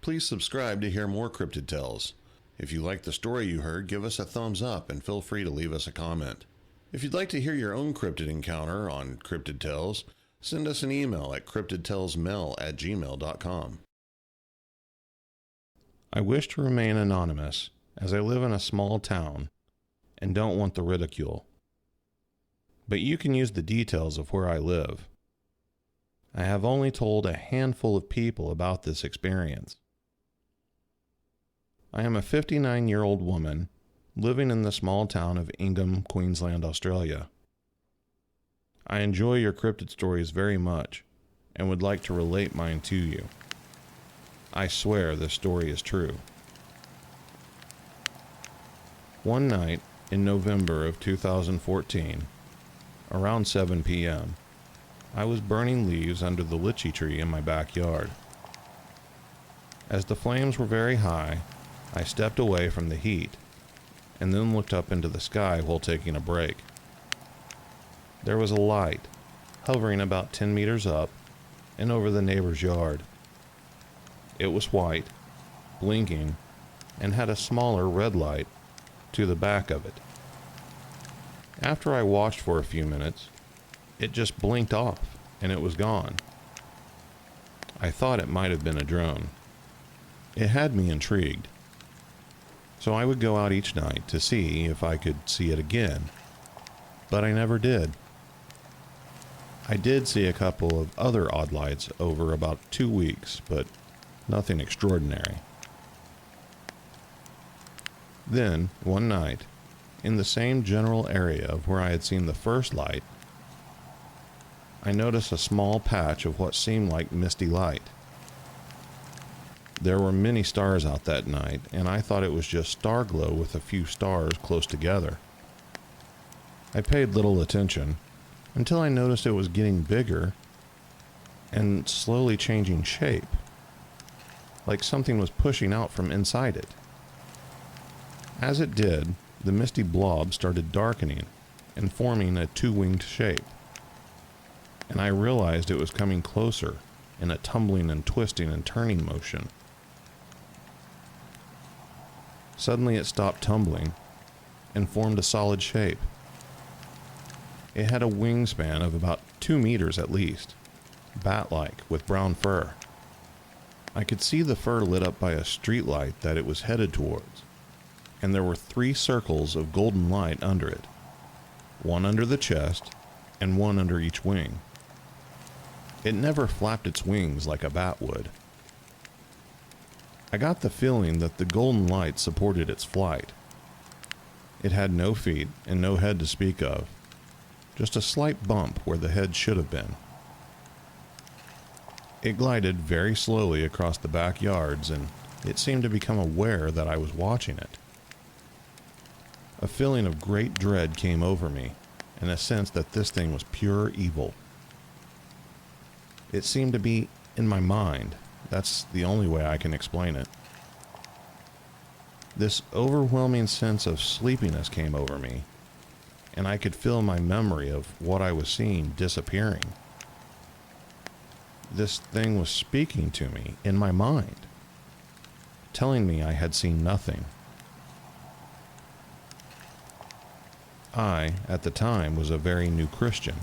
Please subscribe to hear more Cryptid Tales. If you like the story you heard, give us a thumbs up and feel free to leave us a comment. If you'd like to hear your own cryptid encounter on Cryptid Tales, send us an email at cryptidtalesmail@gmail.com. I wish to remain anonymous, as I live in a small town and don't want the ridicule. But you can use the details of where I live. I have only told a handful of people about this experience. I am a 59-year-old woman living in the small town of Ingham, Queensland, Australia. I enjoy your cryptid stories very much and would like to relate mine to you. I swear this story is true. One night in November of 2014, around 7 p.m., I was burning leaves under the lychee tree in my backyard. As the flames were very high, I stepped away from the heat and then looked up into the sky while taking a break. There was a light hovering about 10 meters up and over the neighbor's yard. It was white, blinking, and had a smaller red light to the back of it. After I watched for a few minutes, it just blinked off and it was gone. I thought it might have been a drone. It had me intrigued. So I would go out each night to see if I could see it again, but I never did. I did see a couple of other odd lights over about 2 weeks, but nothing extraordinary. Then, one night, in the same general area of where I had seen the first light, I noticed a small patch of what seemed like misty light. There were many stars out that night, and I thought it was just star glow with a few stars close together. I paid little attention until I noticed it was getting bigger and slowly changing shape, like something was pushing out from inside it. As it did, the misty blob started darkening and forming a two-winged shape, and I realized it was coming closer in a tumbling and twisting and turning motion. Suddenly it stopped tumbling and formed a solid shape. It had a wingspan of about 2 meters at least, bat-like with brown fur. I could see the fur lit up by a street light that it was headed towards, and there were 3 circles of golden light under it, one under the chest and one under each wing. It never flapped its wings like a bat would. I got the feeling that the golden light supported its flight. It had no feet and no head to speak of, just a slight bump where the head should have been. It glided very slowly across the backyards, and it seemed to become aware that I was watching it. A feeling of great dread came over me, and a sense that this thing was pure evil. It seemed to be in my mind. That's the only way I can explain it. This overwhelming sense of sleepiness came over me, and I could feel my memory of what I was seeing disappearing. This thing was speaking to me in my mind, telling me I had seen nothing. I, at the time, was a very new Christian.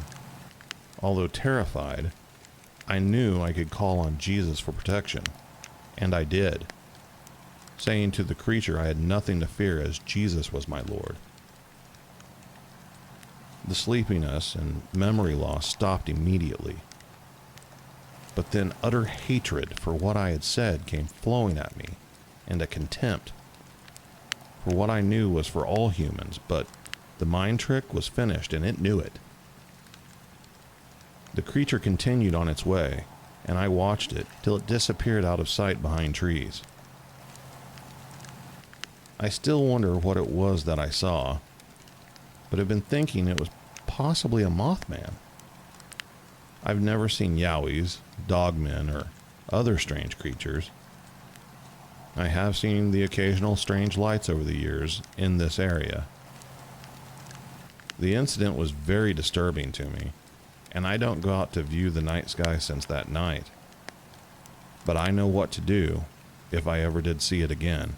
Although terrified, I knew I could call on Jesus for protection, and I did, saying to the creature I had nothing to fear as Jesus was my Lord. The sleepiness and memory loss stopped immediately. But then utter hatred for what I had said came flowing at me, and a contempt for what I knew was for all humans, but the mind trick was finished and it knew it. The creature continued on its way, and I watched it till it disappeared out of sight behind trees. I still wonder what it was that I saw, but have been thinking it was possibly a Mothman. I've never seen yowies, dogmen, or other strange creatures. I have seen the occasional strange lights over the years in this area. The incident was very disturbing to me, and I don't go out to view the night sky since that night. But I know what to do, if I ever did see it again.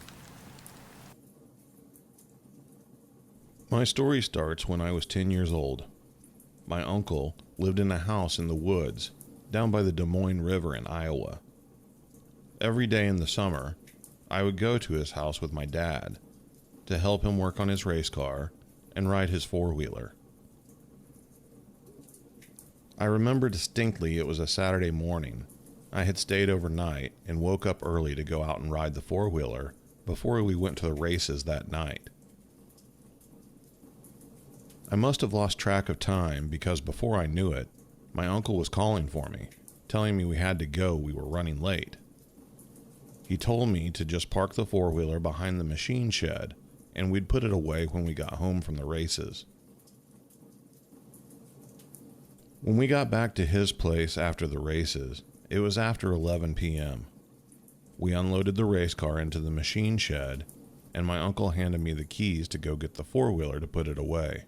My story starts when I was 10 years old. My uncle lived in a house in the woods down by the Des Moines River in Iowa. Every day in the summer, I would go to his house with my dad to help him work on his race car and ride his four-wheeler. I remember distinctly it was a Saturday morning. I had stayed overnight and woke up early to go out and ride the four-wheeler before we went to the races that night. I must have lost track of time because before I knew it, my uncle was calling for me, telling me we had to go, we were running late. He told me to just park the four-wheeler behind the machine shed and we'd put it away when we got home from the races. When we got back to his place after the races, it was after 11 p.m. We unloaded the race car into the machine shed, and my uncle handed me the keys to go get the four-wheeler to put it away.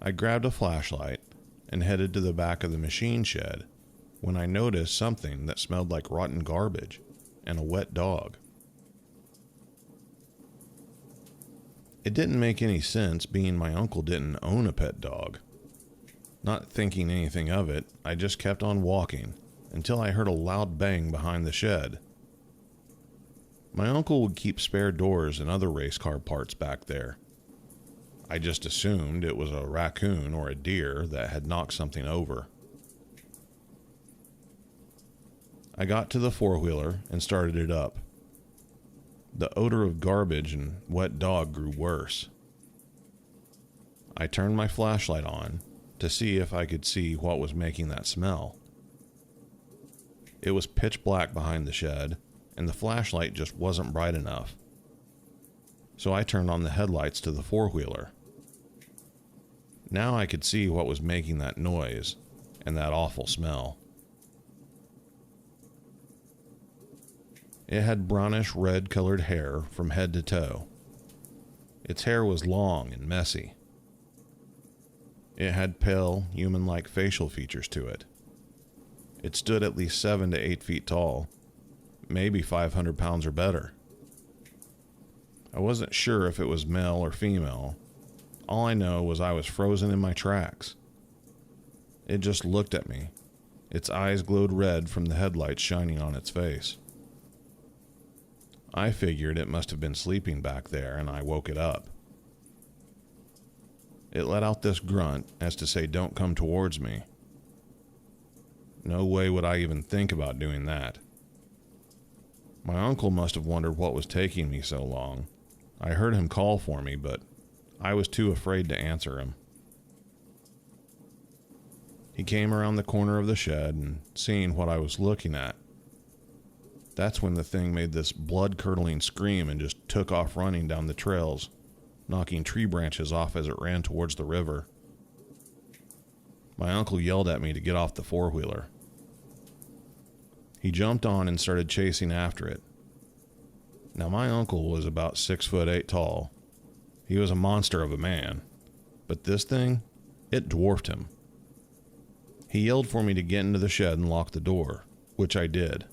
I grabbed a flashlight and headed to the back of the machine shed when I noticed something that smelled like rotten garbage and a wet dog. It didn't make any sense being my uncle didn't own a pet dog. Not thinking anything of it, I just kept on walking until I heard a loud bang behind the shed. My uncle would keep spare doors and other race car parts back there. I just assumed it was a raccoon or a deer that had knocked something over. I got to the four-wheeler and started it up. The odor of garbage and wet dog grew worse. I turned my flashlight on to see if I could see what was making that smell. It was pitch black behind the shed, and the flashlight just wasn't bright enough. So I turned on the headlights to the four-wheeler. Now I could see what was making that noise and that awful smell. It had brownish red colored hair from head to toe. Its hair was long and messy. It had pale, human-like facial features to it. It stood at least 7 to 8 feet tall, maybe 500 pounds or better. I wasn't sure if it was male or female. All I know was I was frozen in my tracks. It just looked at me. Its eyes glowed red from the headlights shining on its face. I figured it must have been sleeping back there, and I woke it up. It let out this grunt as to say, "Don't come towards me." No way would I even think about doing that. My uncle must have wondered what was taking me so long. I heard him call for me, but I was too afraid to answer him. He came around the corner of the shed and seeing what I was looking at. That's when the thing made this blood-curdling scream and just took off running down the trails, knocking tree branches off as it ran towards the river. My uncle yelled at me to get off the four-wheeler. He jumped on and started chasing after it. Now my uncle was about 6'8" tall. He was a monster of a man, but this thing, it dwarfed him. He yelled for me to get into the shed and lock the door, which I did.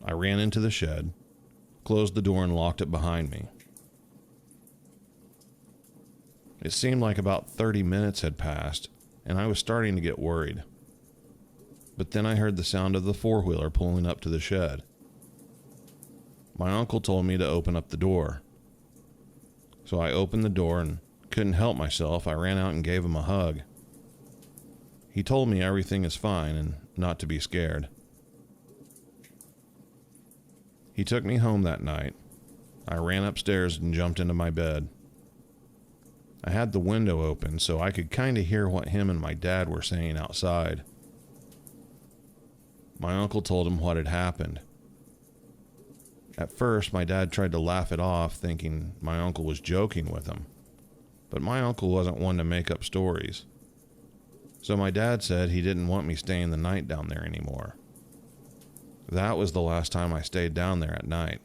I ran into the shed, closed the door and locked it behind me. It seemed like about 30 minutes had passed, and I was starting to get worried. But then I heard the sound of the four-wheeler pulling up to the shed. My uncle told me to open up the door. So I opened the door and couldn't help myself. I ran out and gave him a hug. He told me everything is fine and not to be scared. He took me home that night. I ran upstairs and jumped into my bed. I had the window open so I could kind of hear what him and my dad were saying outside. My uncle told him what had happened. At first, my dad tried to laugh it off, thinking my uncle was joking with him. But my uncle wasn't one to make up stories. So my dad said he didn't want me staying the night down there anymore. That was the last time I stayed down there at night.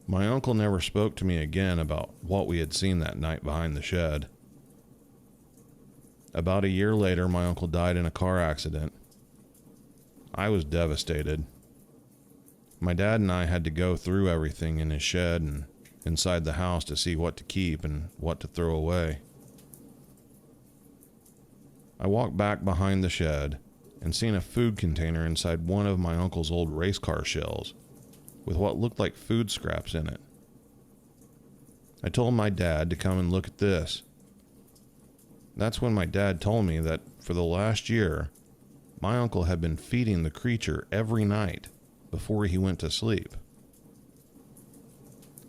My uncle never spoke to me again about what we had seen that night behind the shed. About a year later, my uncle died in a car accident. I was devastated. My dad and I had to go through everything in his shed and inside the house to see what to keep and what to throw away. I walked back behind the shed and seen a food container inside one of my uncle's old race car shells with what looked like food scraps in it. I told my dad to come and look at this. That's when my dad told me that for the last year, my uncle had been feeding the creature every night before he went to sleep.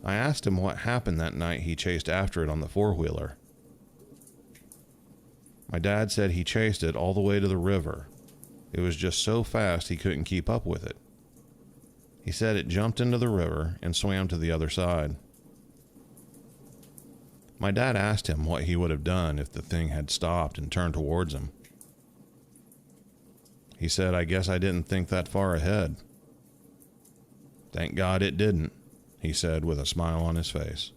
I asked him what happened that night he chased after it on the four-wheeler. My dad said he chased it all the way to the river. It was just so fast he couldn't keep up with it. He said it jumped into the river and swam to the other side. My dad asked him what he would have done if the thing had stopped and turned towards him. He said, "I guess I didn't think that far ahead." "Thank God it didn't," he said with a smile on his face.